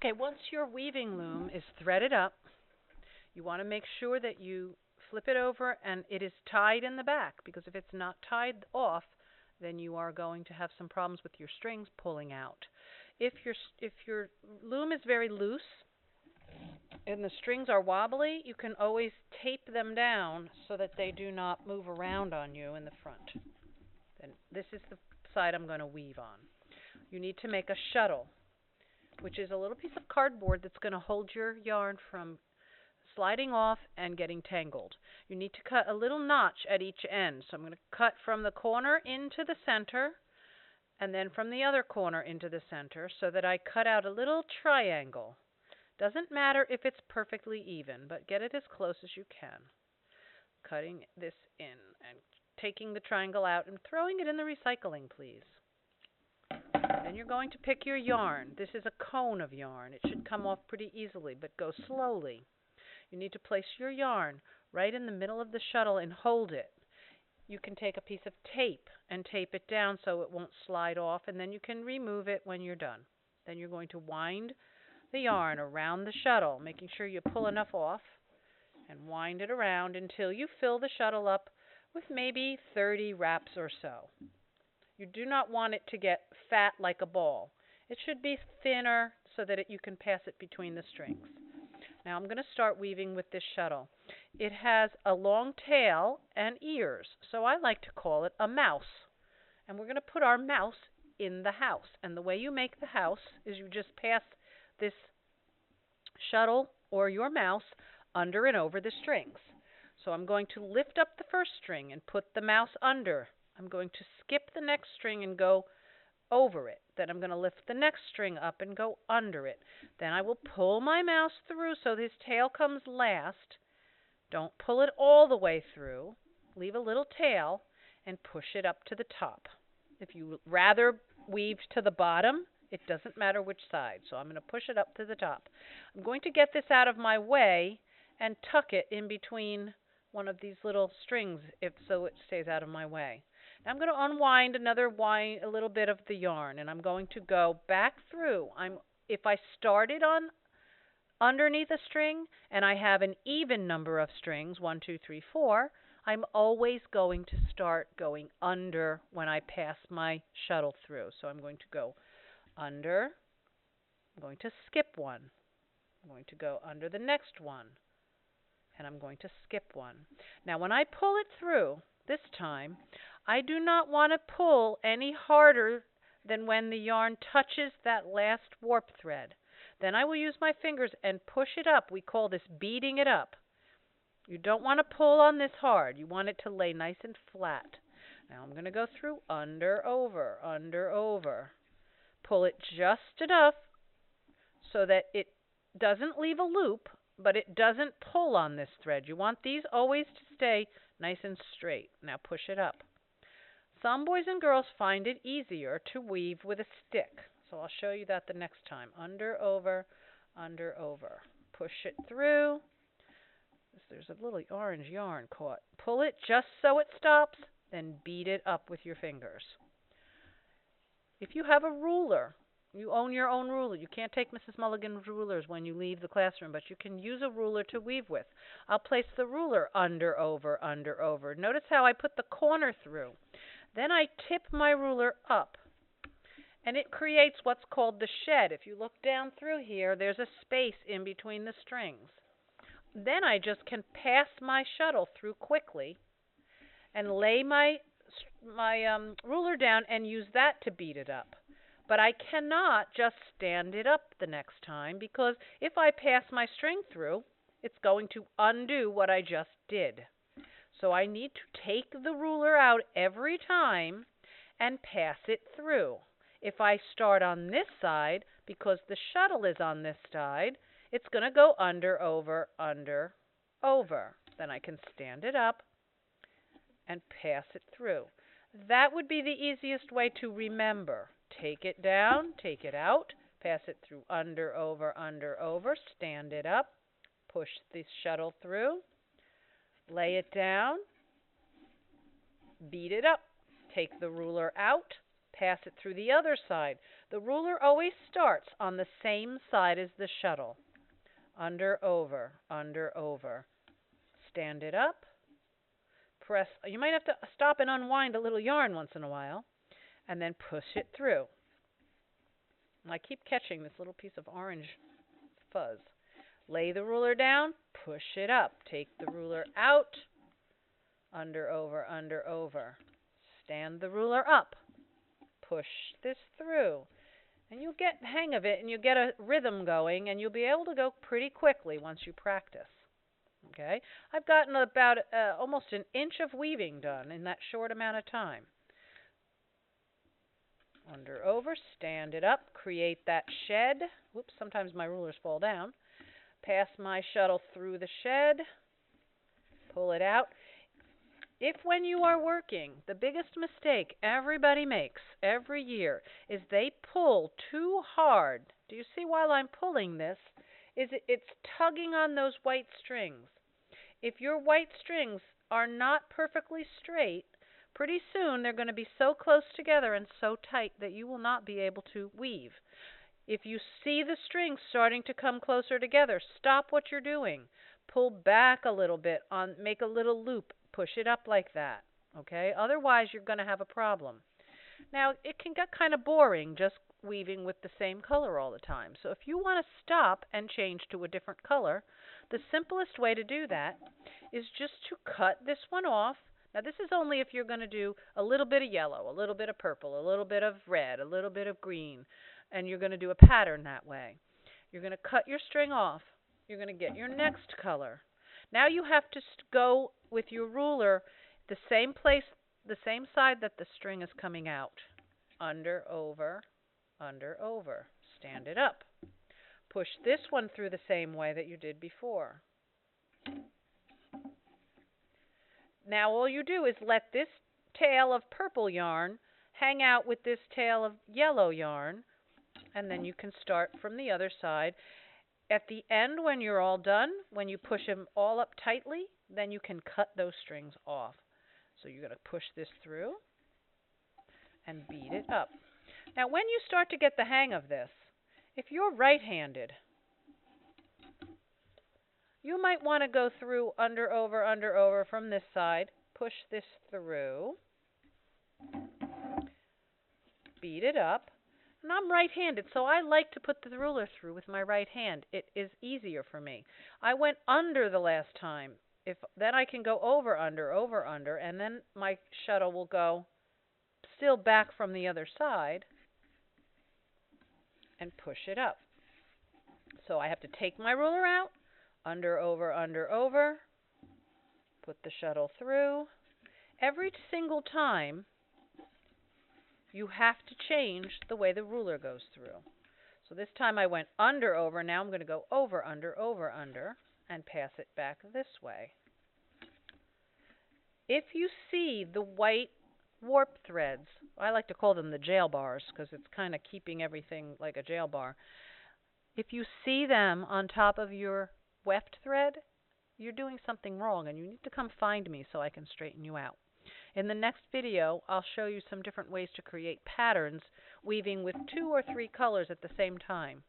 Okay, once your weaving loom is threaded up, you want to make sure that you flip it over and it is tied in the back, because if it's not tied off, then you are going to have some problems with your strings pulling out. If your loom is very loose and the strings are wobbly, you can always tape them down so that they do not move around on you in the front. Then this is the side I'm going to weave on. You need to make a shuttle, which is a little piece of cardboard that's going to hold your yarn from sliding off and getting tangled. You need to cut a little notch at each end. So I'm going to cut from the corner into the center and then from the other corner into the center so that I cut out a little triangle. Doesn't matter if it's perfectly even, but get it as close as you can. Cutting this in and taking the triangle out and throwing it in the recycling, please. Then you're going to pick your yarn. This is a cone of yarn. It should come off pretty easily, but go slowly. You need to place your yarn right in the middle of the shuttle and hold it. You can take a piece of tape and tape it down so it won't slide off, and then you can remove it when you're done. Then you're going to wind the yarn around the shuttle, making sure you pull enough off, and wind it around until you fill the shuttle up with maybe 30 wraps or so. You do not want it to get fat like a ball. It should be thinner so that you can pass it between the strings. Now I'm going to start weaving with this shuttle. It has a long tail and ears, so I like to call it a mouse. And we're going to put our mouse in the house. And the way you make the house is you just pass this shuttle or your mouse under and over the strings. So I'm going to lift up the first string and put the mouse under. I'm going to skip the next string and go over it. Then I'm going to lift the next string up and go under it. Then I will pull my mouse through so his tail comes last. Don't pull it all the way through. Leave a little tail and push it up to the top. If you rather weave to the bottom, it doesn't matter which side. So I'm going to push it up to the top. I'm going to get this out of my way and tuck it in between one of these little strings so it stays out of my way. Now I'm going to unwind a little bit of the yarn, and I'm going to go back through. If I started on underneath a string and I have an even number of strings, 1, 2, 3, 4, I'm always going to start going under when I pass my shuttle through. So I'm going to go under. I'm going to skip one. I'm going to go under the next one. And I'm going to skip one. Now when I pull it through this time, I do not want to pull any harder than when the yarn touches that last warp thread. Then I will use my fingers and push it up. We call this beating it up. You don't want to pull on this hard. You want it to lay nice and flat. Now I'm going to go through under, over, under, over. Pull it just enough so that it doesn't leave a loop, but it doesn't pull on this thread. You want these always to stay nice and straight. Now push it up. Some boys and girls find it easier to weave with a stick. So I'll show you that the next time. Under, over, push it through. There's a little orange yarn caught. Pull it just so it stops, then beat it up with your fingers. If you have a ruler, you own your own ruler. You can't take Mrs. Mulligan's rulers when you leave the classroom, but you can use a ruler to weave with. I'll place the ruler under, over, under, over. Notice how I put the corner through. Then I tip my ruler up, and it creates what's called the shed. If you look down through here, there's a space in between the strings. Then I just can pass my shuttle through quickly and lay my ruler down and use that to beat it up. But I cannot just stand it up the next time, because if I pass my string through, it's going to undo what I just did. So I need to take the ruler out every time and pass it through. If I start on this side, because the shuttle is on this side, it's going to go under, over, under, over. Then I can stand it up and pass it through. That would be the easiest way to remember. Take it down, take it out, pass it through under, over, stand it up, push the shuttle through, lay it down, beat it up, take the ruler out, Pass it through the other side. The ruler always starts on the same side as the shuttle. Under, over, under, over. Stand it up. Press. You might have to stop and unwind a little yarn once in a while, and then push it through. And I keep catching this little piece of orange fuzz. Lay the ruler down, push it up. Take the ruler out. Under, over, under, over. Stand the ruler up. Push this through. And you'll get the hang of it, and you'll get a rhythm going, and you'll be able to go pretty quickly once you practice. Okay? I've gotten about almost an inch of weaving done in that short amount of time. Under, over, stand it up, create that shed. Whoops, sometimes my rulers fall down. Pass my shuttle through the shed. Pull it out. If when you are working, the biggest mistake everybody makes every year is they pull too hard. Do you see while I'm pulling this? It's tugging on those white strings. If your white strings are not perfectly straight, pretty soon they're going to be so close together and so tight that you will not be able to weave. If you see the strings starting to come closer together, stop what you're doing. Pull back a little bit, make a little loop, push it up like that. Okay? Otherwise, you're going to have a problem. Now, it can get kind of boring just weaving with the same color all the time. So if you want to stop and change to a different color, the simplest way to do that is just to cut this one off. Now, this is only if you're going to do a little bit of yellow, a little bit of purple, a little bit of red, a little bit of green, and you're going to do a pattern that way. You're going to cut your string off. You're going to get your next color. Now you have to go with your ruler the same place, the same side that the string is coming out. Under, over, under, over. Stand it up. Push this one through the same way that you did before. Now all you do is let this tail of purple yarn hang out with this tail of yellow yarn, and then you can start from the other side. At the end, when you're all done, when you push them all up tightly, then you can cut those strings off. So you're going to push this through and beat it up. Now when you start to get the hang of this, if you're right-handed, you might want to go through under, over from this side, push this through, beat it up. And I'm right-handed, so I like to put the ruler through with my right hand. It is easier for me. I went under the last time. Then I can go over, under, and then my shuttle will go still back from the other side and push it up. So I have to take my ruler out, under, over, put the shuttle through. Every single time, you have to change the way the ruler goes through. So this time I went under, over. Now I'm going to go over, under, and pass it back this way. If you see the white warp threads, I like to call them the jail bars because it's kind of keeping everything like a jail bar. If you see them on top of your weft thread, you're doing something wrong and you need to come find me so I can straighten you out. In the next video, I'll show you some different ways to create patterns weaving with 2 or 3 colors at the same time.